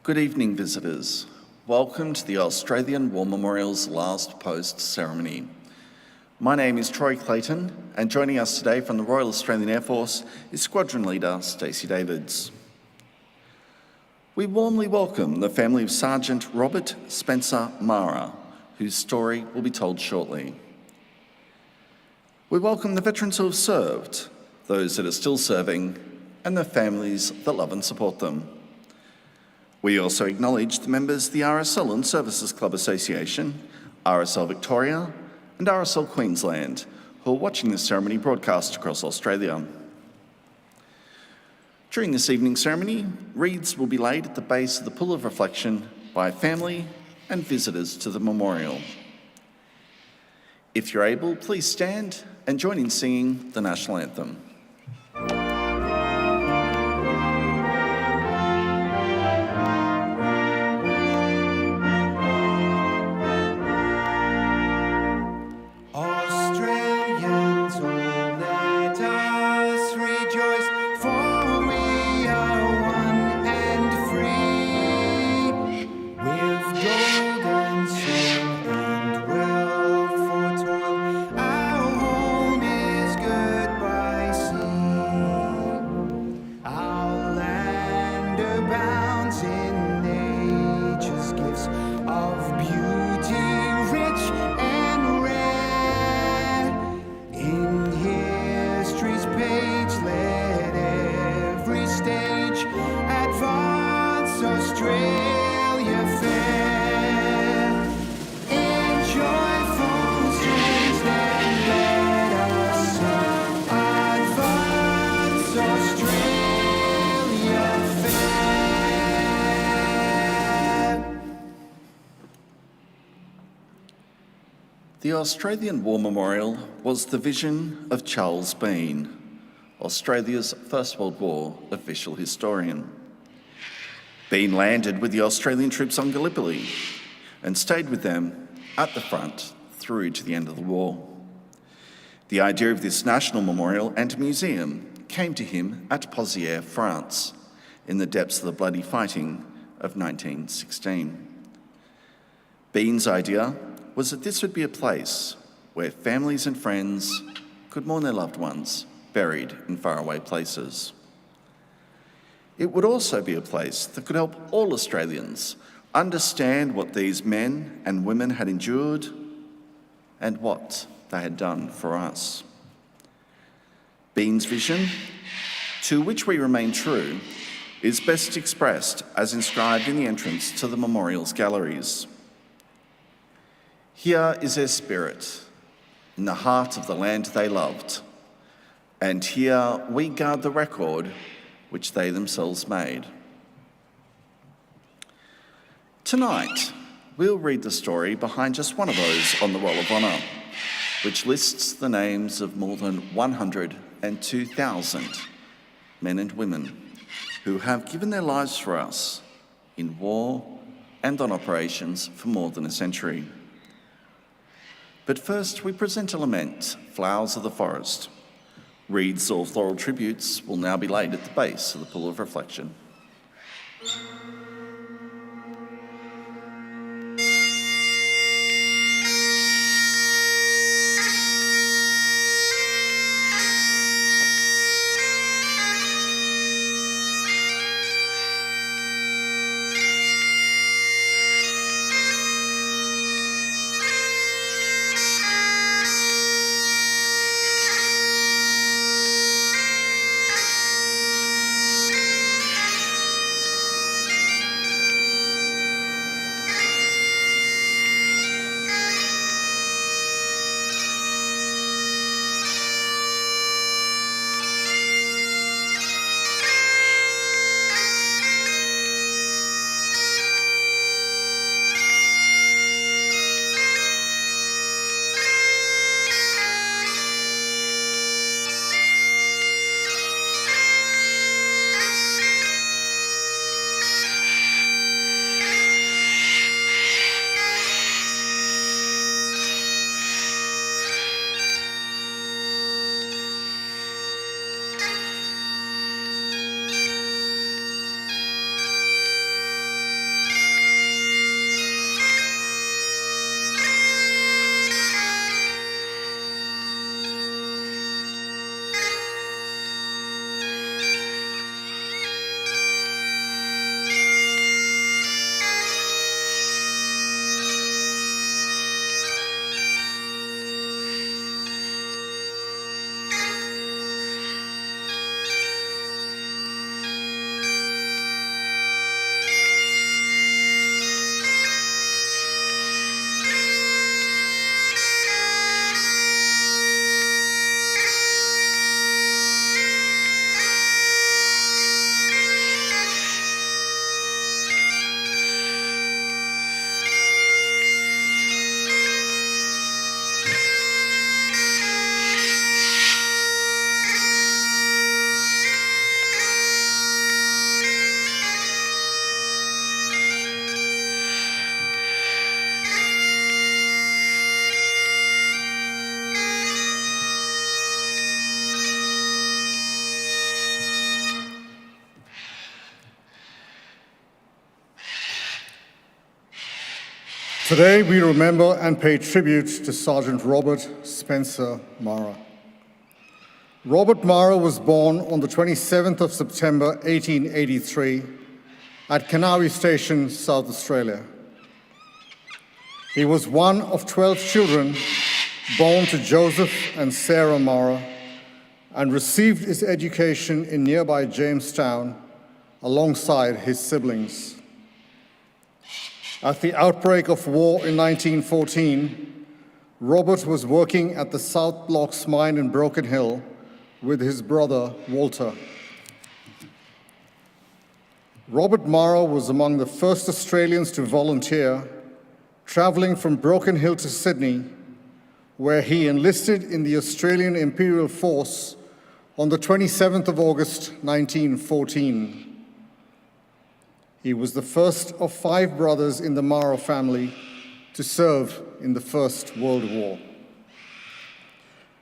Good evening, visitors. Welcome to the Australian War Memorial's last post ceremony. My name is Troy Clayton, and joining us today from the Royal Australian Air Force is Squadron Leader Stacey Davids. We warmly welcome the family of Sergeant Robert Spencer Mara, whose story will be told shortly. We welcome the veterans who have served, those that are still serving, and their families that love and support them. We also acknowledge the members of the RSL Services Clubs Association, RSL Victoria, and RSL Queensland, who are watching this ceremony broadcast across Australia. During this evening's ceremony, wreaths will be laid at the base of the Pool of Reflection by family and visitors to the memorial. If you're able, please stand and join in singing the National Anthem. The Australian War Memorial was the vision of Charles Bean, Australia's First World War official historian. Bean landed with the Australian troops on Gallipoli and stayed with them at the front through to the end of the war. The idea of this national memorial and museum came to him at Pozières, France, in the depths of the bloody fighting of 1916. Bean's idea was that this would be a place where families and friends could mourn their loved ones buried in faraway places. It would also be a place that could help all Australians understand what these men and women had endured and what they had done for us. Bean's vision, to which we remain true, is best expressed as inscribed in the entrance to the memorial's galleries. Here is their spirit, in the heart of the land they loved, and here we guard the record which they themselves made. Tonight, we'll read the story behind just one of those on the Roll of Honour, which lists the names of more than 102,000 men and women who have given their lives for us in war and on operations for more than a century. But first, we present a lament, Flowers of the Forest. Wreaths or floral tributes will now be laid at the base of the Pool of Reflection. Today we remember and pay tribute to Sergeant Robert Spencer Mara. Robert Mara was born on the 27th of September 1883 at Canberra Station, South Australia. He was one of 12 children born to Joseph and Sarah Mara and received his education in nearby Jamestown alongside his siblings. At the outbreak of war in 1914, Robert was working at the South Blocks mine in Broken Hill with his brother Walter. Robert Mara was among the first Australians to volunteer, travelling from Broken Hill to Sydney, where he enlisted in the Australian Imperial Force on the 27th of August 1914. He was the first of 5 brothers in the Mara family to serve in the First World War.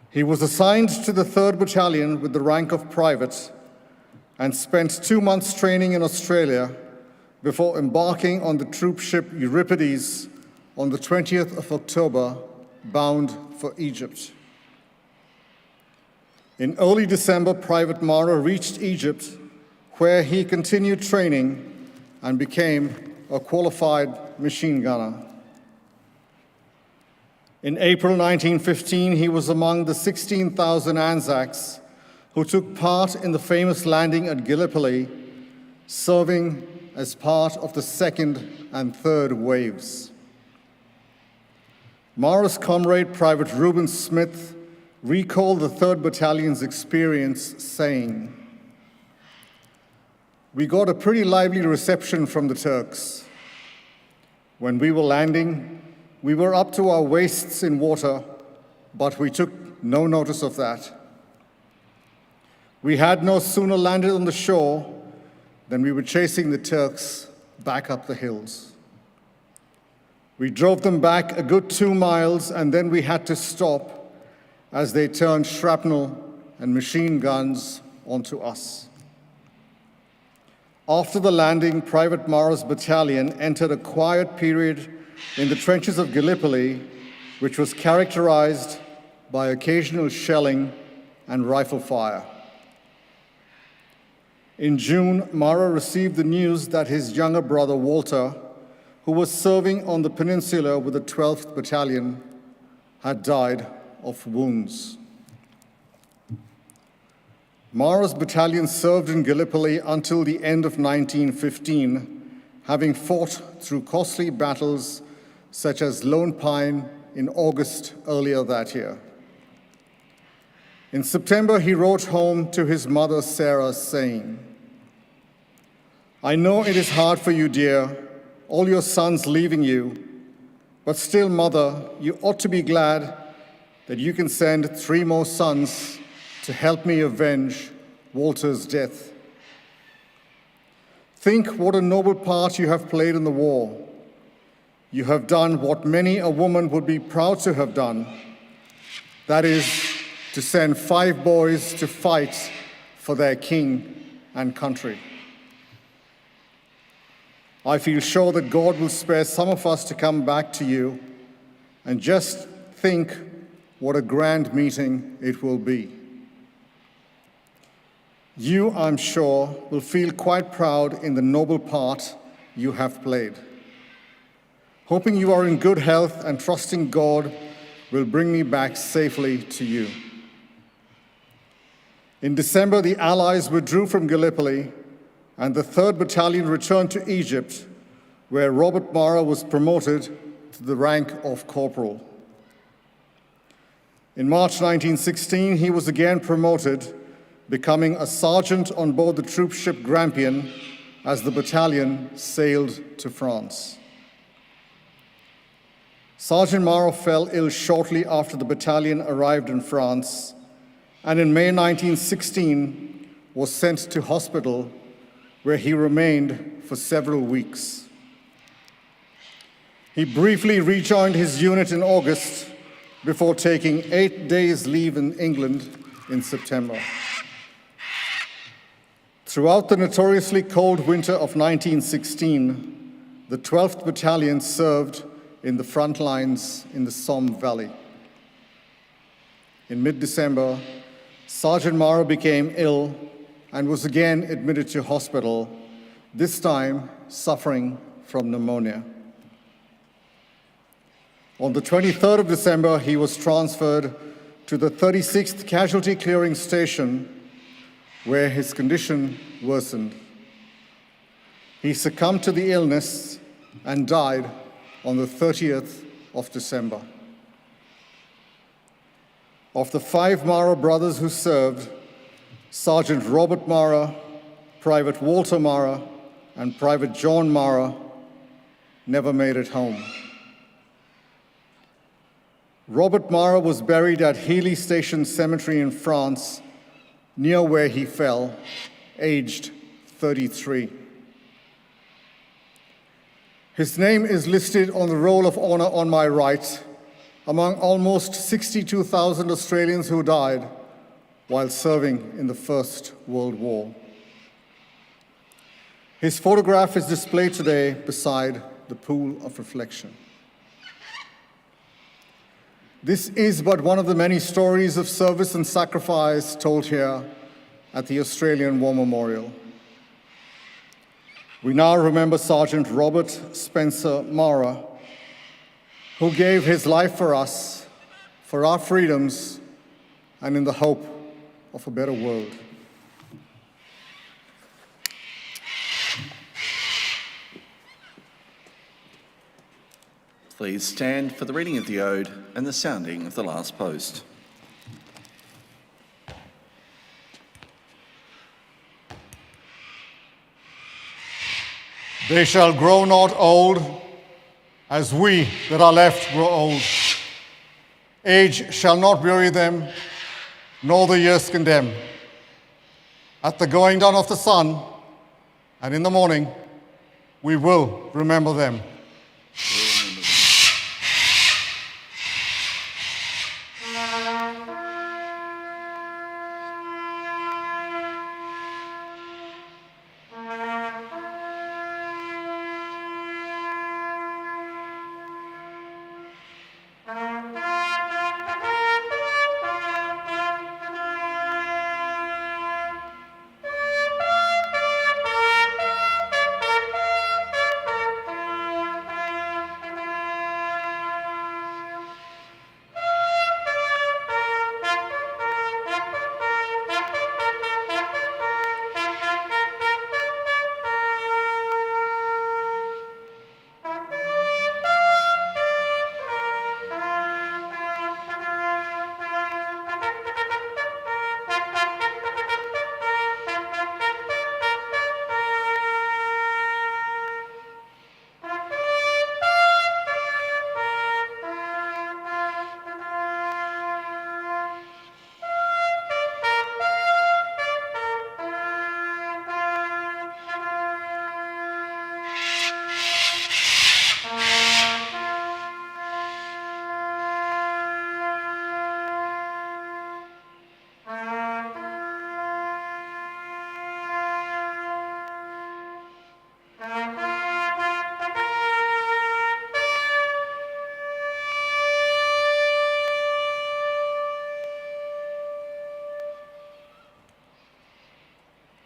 He was assigned to the 3rd Battalion with the rank of private and spent 2 months training in Australia before embarking on the troop ship Euripides on the 20th of October, bound for Egypt. In early December, Private Mara reached Egypt, where he continued training and became a qualified machine gunner. In April 1915, he was among the 16,000 Anzacs who took part in the famous landing at Gallipoli, serving as part of the 2nd and 3rd waves. Mara's comrade, Private Reuben Smith, recalled the 3rd Battalion's experience, saying, "We got a pretty lively reception from the Turks. When we were landing, we were up to our waists in water, but we took no notice of that. We had no sooner landed on the shore than we were chasing the Turks back up the hills. We drove them back a good 2 miles, and then we had to stop as they turned shrapnel and machine guns onto us." After the landing, Private Mara's battalion entered a quiet period in the trenches of Gallipoli, which was characterized by occasional shelling and rifle fire. In June, Mara received the news that his younger brother Walter, who was serving on the peninsula with the 12th Battalion, had died of wounds. Mara's battalion served in Gallipoli until the end of 1915, having fought through costly battles such as Lone Pine in August earlier that year. In September, he wrote home to his mother, Sarah, saying, "I know it is hard for you, dear, all your sons leaving you, but still, mother, you ought to be glad that you can send 3 more sons to help me avenge Walter's death. Think what a noble part you have played in the war. You have done what many a woman would be proud to have done. That is, to send 5 boys to fight for their king and country. I feel sure that God will spare some of us to come back to you, and just think what a grand meeting it will be. You, I'm sure, will feel quite proud in the noble part you have played. Hoping you are in good health and trusting God will bring me back safely to you." In December, the Allies withdrew from Gallipoli, and the 3rd Battalion returned to Egypt, where Robert Mara was promoted to the rank of corporal. In March 1916, he was again promoted, becoming a sergeant on board the troop ship Grampian as the battalion sailed to France. Sergeant Mara fell ill shortly after the battalion arrived in France, and in May 1916 was sent to hospital, where he remained for several weeks. He briefly rejoined his unit in August before taking 8 days leave in England in September. Throughout the notoriously cold winter of 1916, the 12th Battalion served in the front lines in the Somme Valley. In mid-December, Sergeant Mara became ill and was again admitted to hospital, this time suffering from pneumonia. On the 23rd of December, he was transferred to the 36th Casualty Clearing Station, where his condition worsened. He succumbed to the illness and died on the 30th of December. Of the 5 Mara brothers who served, Sergeant Robert Mara, Private Walter Mara, and Private John Mara never made it home. Robert Mara was buried at Healy Station Cemetery in France, near where he fell, aged 33. His name is listed on the Roll of Honor on my right, among almost 62,000 Australians who died while serving in the First World War. His photograph is displayed today beside the pool of reflection. This is but one of the many stories of service and sacrifice told here at the Australian War Memorial. We now remember Sergeant Robert Spencer Mara, who gave his life for us, for our freedoms, and in the hope of a better world. Please stand for the reading of the Ode and the sounding of the last post. They shall grow not old, as we that are left grow old. Age shall not weary them, nor the years condemn. At the going down of the sun, and in the morning, we will remember them.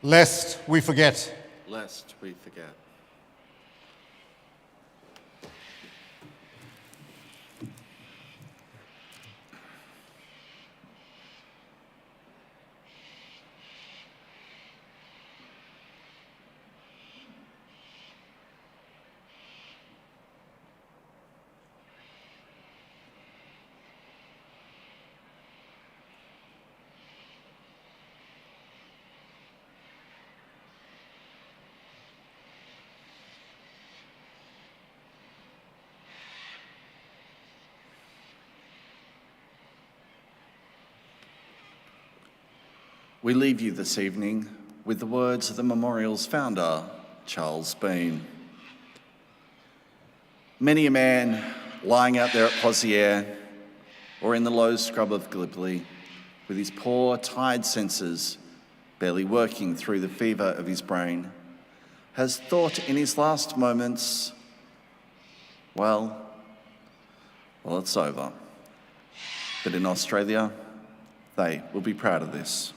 Lest we forget. Lest we forget. We leave you this evening with the words of the memorial's founder, Charles Bean. Many a man lying out there at Pozières or in the low scrub of Gallipoli with his poor, tired senses barely working through the fever of his brain has thought in his last moments, well, well, it's over. But in Australia, they will be proud of this.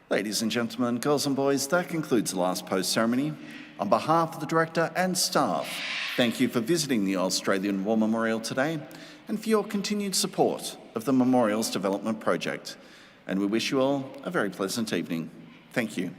Ladies and gentlemen, girls and boys, that concludes the last post ceremony. On behalf of the Director and staff, thank you for visiting the Australian War Memorial today and for your continued support of the Memorials Development Project. And we wish you all a very pleasant evening. Thank you.